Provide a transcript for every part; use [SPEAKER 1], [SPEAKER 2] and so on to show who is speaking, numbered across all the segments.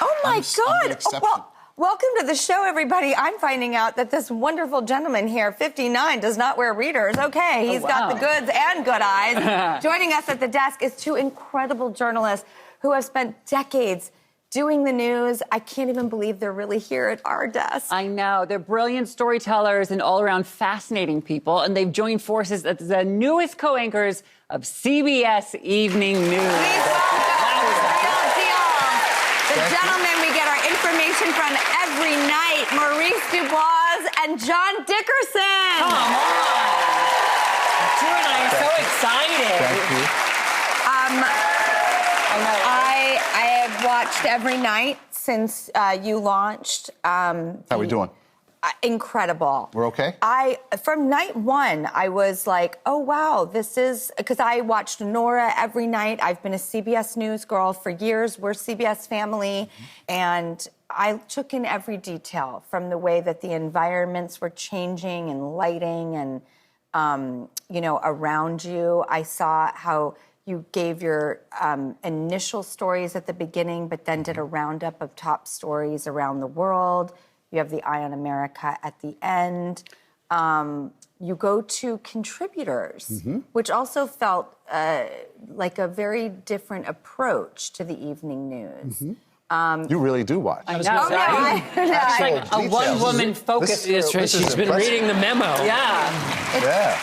[SPEAKER 1] Oh, my
[SPEAKER 2] I'm
[SPEAKER 1] God. Welcome to the show, everybody. I'm finding out that this wonderful gentleman here, 59, does not wear readers. Okay, he's got the goods and good eyes. Joining us at the desk is two incredible journalists who have spent decades doing the news. I can't even believe they're really here at our desk.
[SPEAKER 3] I know. They're brilliant storytellers and all-around fascinating people, and they've joined forces as the newest co-anchors of CBS Evening News.
[SPEAKER 1] Please welcome the gentlemen we get our information from every night, Maurice DuBois and John Dickerson.
[SPEAKER 3] Come on. Drew and I are so excited.
[SPEAKER 2] Thank you.
[SPEAKER 1] I have watched every night since you launched.
[SPEAKER 2] How we doing?
[SPEAKER 1] Incredible.
[SPEAKER 2] We're okay?
[SPEAKER 1] From night one, I was like, oh, wow, this is... Because I watched Nora every night. I've been a CBS News girl for years. We're CBS family. And I took in every detail from the way that the environments were changing and lighting and, around you. I saw how you gave your initial stories at the beginning, but then did a roundup of top stories around the world. You have the Eye on America at the end. You go to contributors, which also felt like a very different approach to the evening news.
[SPEAKER 2] You really do watch.
[SPEAKER 3] I know.
[SPEAKER 1] It's
[SPEAKER 3] like a one-woman focus.
[SPEAKER 4] She's been reading the memo.
[SPEAKER 2] Yeah.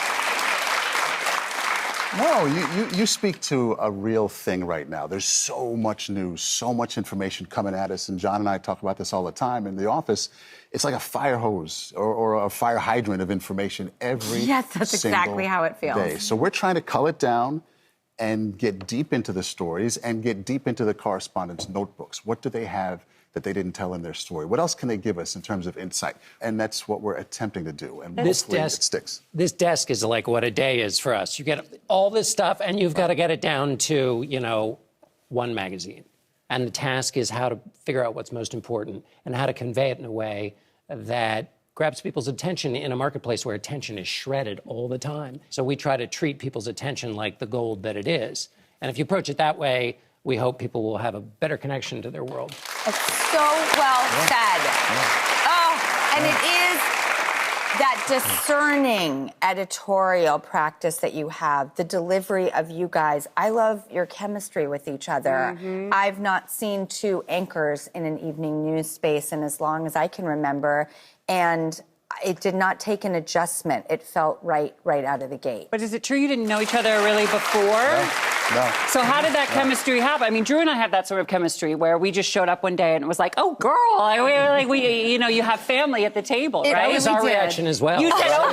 [SPEAKER 2] No, you speak to a real thing right now. There's so much news, so much information coming at us, and John and I talk about this all the time in the office. It's like a fire hose or a fire hydrant of information every
[SPEAKER 1] Yes, that's exactly how it feels.
[SPEAKER 2] day. So we're trying to cull it down and get deep into the stories and get deep into the correspondents' notebooks. What do they have that they didn't tell in their story? What else can they give us in terms of insight? And that's what we're attempting to do. And hopefully it sticks.
[SPEAKER 4] This desk is like what a day is for us. You get all this stuff, and you've got to get it down to, one magazine. And the task is how to figure out what's most important and how to convey it in a way that grabs people's attention in a marketplace where attention is shredded all the time. So we try to treat people's attention like the gold that it is. And if you approach it that way, we hope people will have a better connection to their world.
[SPEAKER 1] It's so well said. Oh, and it is that discerning editorial practice that you have, the delivery of you guys. I love your chemistry with each other. I've not seen two anchors in an evening news space in as long as I can remember, and it did not take an adjustment. It felt right out of the gate.
[SPEAKER 3] But is it true you didn't know each other really before?
[SPEAKER 2] No.
[SPEAKER 3] So how did that chemistry happen? I mean, Drew and I have that sort of chemistry where we just showed up one day and it was like, oh, girl, you have family at the table, right?
[SPEAKER 4] That was our reaction as well.
[SPEAKER 3] You said, oh,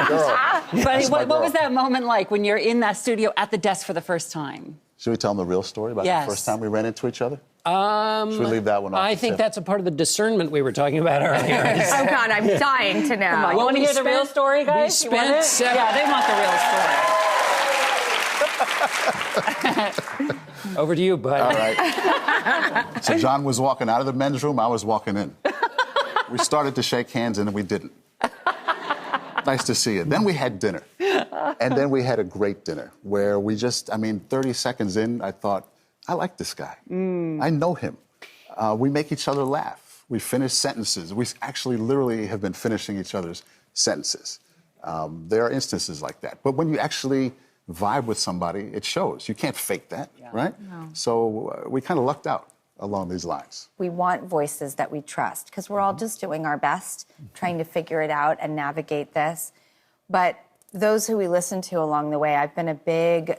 [SPEAKER 3] girl.
[SPEAKER 2] Girl.
[SPEAKER 3] But what was that moment like when you're in that studio at the desk for the first time?
[SPEAKER 2] Should we tell them the real story about the first time we ran into each other? Should we leave that one off?
[SPEAKER 4] I think that's a part of the discernment we were talking about earlier.
[SPEAKER 1] Oh, God, I'm dying to know.
[SPEAKER 3] Come on, you want to hear the real story, guys?
[SPEAKER 4] Yeah,
[SPEAKER 3] they want the real story.
[SPEAKER 4] Over to you, bud.
[SPEAKER 2] All right. So John was walking out of the men's room. I was walking in. We started to shake hands, and then we didn't. Nice to see you. Then we had dinner. And then we had a great dinner where we 30 seconds in, I thought, I like this guy. I know him. We make each other laugh. We finish sentences. We actually literally have been finishing each other's sentences. There are instances like that. But when you actually vibe with somebody, it shows. You can't fake that, right? No. So we kind of lucked out along these lines.
[SPEAKER 1] We want voices that we trust because we're all just doing our best, trying to figure it out and navigate this. But those who we listen to along the way, I've been a big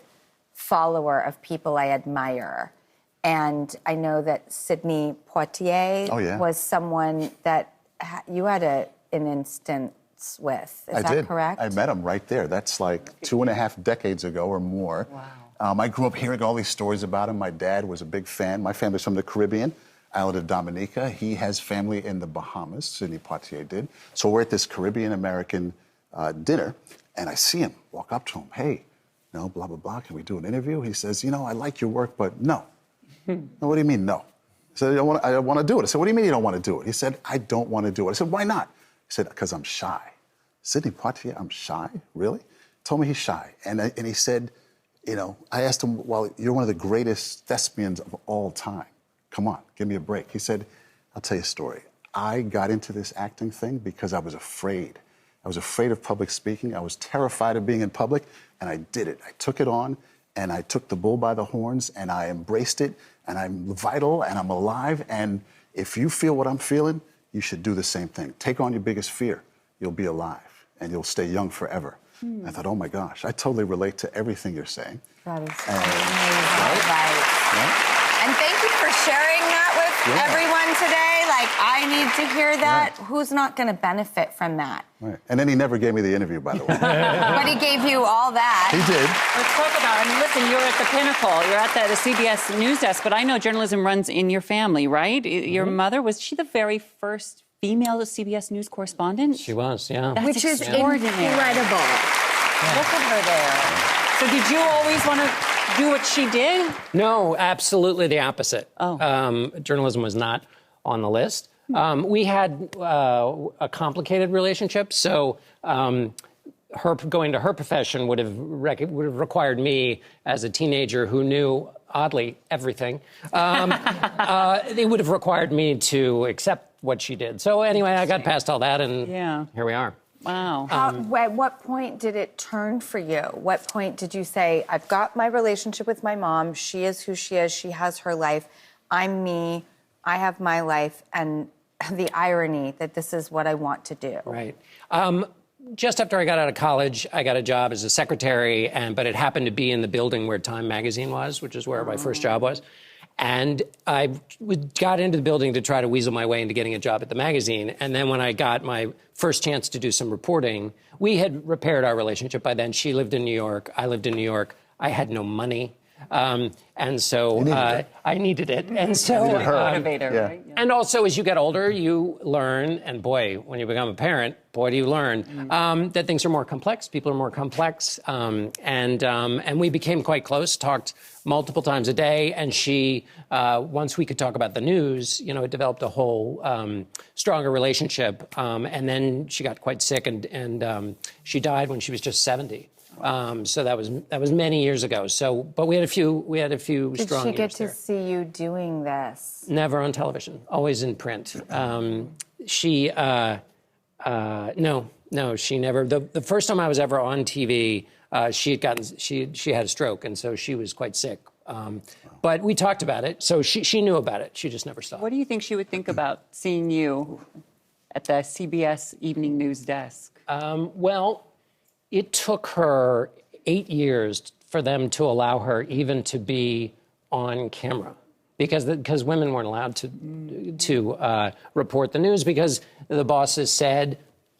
[SPEAKER 1] follower of people I admire. And I know that Sidney Poitier was someone that you had an instance with. Is that correct?
[SPEAKER 2] I met him right there. That's like 2.5 decades ago or more. Wow. I grew up hearing all these stories about him. My dad was a big fan. My family's from the Caribbean, island of Dominica. He has family in the Bahamas, Sidney Poitier did. So we're at this Caribbean-American dinner, and I see him walk up to him. Hey, blah, blah, blah, can we do an interview? He says, I like your work, but no. No, what do you mean, no? I said, I want to do it. I said, what do you mean you don't want to do it? He said, I don't want to do it. I said, why not? He said, because I'm shy. Sidney Poitier, I'm shy? Really? Told me he's shy. And he said, I asked him, well, you're one of the greatest thespians of all time. come on, give me a break. He said, I'll tell you a story. I got into this acting thing because I was afraid. I was afraid of public speaking. I was terrified of being in public, and I did it. I took it on, and I took the bull by the horns, and I embraced it, and I'm vital, and I'm alive, and if you feel what I'm feeling, you should do the same thing. Take on your biggest fear. You'll be alive, and you'll stay young forever. I thought, oh my gosh, I totally relate to everything you're saying.
[SPEAKER 1] That is amazing advice.
[SPEAKER 2] Right?
[SPEAKER 1] And thank you for sharing that with everyone today. Like, I need to hear that. Who's not going to benefit from that?
[SPEAKER 2] Right. And then he never gave me the interview, by the way.
[SPEAKER 1] But he gave you all that.
[SPEAKER 2] He did.
[SPEAKER 3] Let's talk about it. I mean, listen, you're at the pinnacle. You're at the CBS news desk, but I know journalism runs in your family, right? Your mother, was she the very first female CBS News correspondent?
[SPEAKER 4] She was, yeah.
[SPEAKER 3] That's
[SPEAKER 1] Which is
[SPEAKER 3] extraordinary.
[SPEAKER 1] incredible.
[SPEAKER 3] Look at her there. So did you always want to do what she did?
[SPEAKER 4] No, absolutely the opposite.
[SPEAKER 3] Oh.
[SPEAKER 4] Journalism was not on the list. We had a complicated relationship, so her going to her profession would have required me as a teenager who knew, oddly, everything. It would have required me to accept what she did. So anyway, I got past all that, and here we are.
[SPEAKER 3] Wow.
[SPEAKER 1] At what point did it turn for you? What point did you say, I've got my relationship with my mom, she is who she is, she has her life, I'm me, I have my life, and the irony that this is what I want to do?
[SPEAKER 4] Right. Just after I got out of college, I got a job as a secretary, but it happened to be in the building where Time magazine was, which is where my first job was. And I got into the building to try to weasel my way into getting a job at the magazine. And then when I got my first chance to do some reporting, we had repaired our relationship by then. She lived in New York. I lived in New York. I had no money. And so I needed it. And so
[SPEAKER 3] motivator, right? Yeah.
[SPEAKER 4] And also, as you get older, you learn, and boy, when you become a parent, boy, do you learn that things are more complex. People are more complex. And we became quite close, talked multiple times a day. And she, once we could talk about the news, it developed a whole stronger relationship. And then she got quite sick, and she died when she was just 70. So that was many years ago. So, but we had a few strong years.
[SPEAKER 1] Did she get to
[SPEAKER 4] there.
[SPEAKER 1] see you doing this?
[SPEAKER 4] Never on television, always in print. No, she never. The first time I was ever on TV, she had a stroke, and so she was quite sick. But we talked about it, so she knew about it. She just never saw it.
[SPEAKER 3] What do you think she would think about seeing you at the CBS Evening News desk?
[SPEAKER 4] Well, it took her 8 years for them to allow her even to be on camera, because women weren't allowed to report the news, because the bosses said,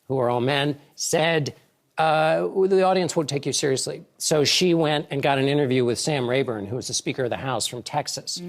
[SPEAKER 4] who are all men, said the audience won't take you seriously. So she went and got an interview with Sam Rayburn, who was the Speaker of the House from Texas.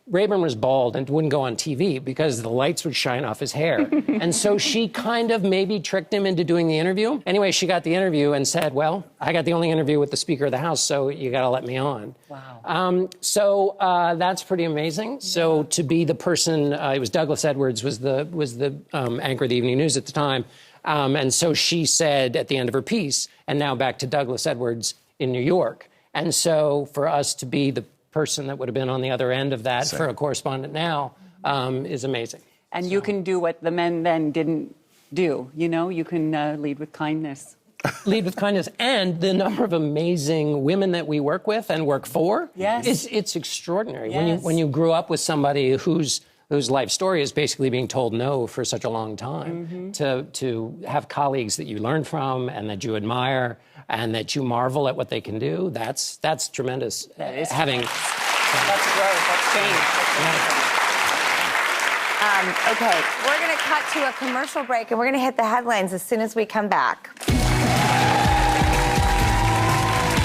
[SPEAKER 4] Rayburn was bald and wouldn't go on TV because the lights would shine off his hair. And so she kind of maybe tricked him into doing the interview. Anyway, she got the interview and said, well, I got the only interview with the Speaker of the House, so you got to let me on.
[SPEAKER 3] Wow.
[SPEAKER 4] So that's pretty amazing. Yeah. So to be the person, it was Douglas Edwards was the anchor of the Evening News at the time. And so she said at the end of her piece, and now back to Douglas Edwards in New York. And so for us to be the person that would have been on the other end of that for a correspondent now is amazing.
[SPEAKER 3] And you can do what the men then didn't do. You can lead with kindness.
[SPEAKER 4] Lead with kindness. And the number of amazing women that we work with and work for, it's extraordinary.
[SPEAKER 3] Yes.
[SPEAKER 4] When you grew up with somebody whose life story is basically being told no for such a long time, to have colleagues that you learn from and that you admire and that you marvel at what they can do, that's tremendous.
[SPEAKER 3] That is
[SPEAKER 4] having.
[SPEAKER 3] That's growth. That's change.
[SPEAKER 1] Okay, we're going to cut to a commercial break, and we're going to hit the headlines as soon as we come back.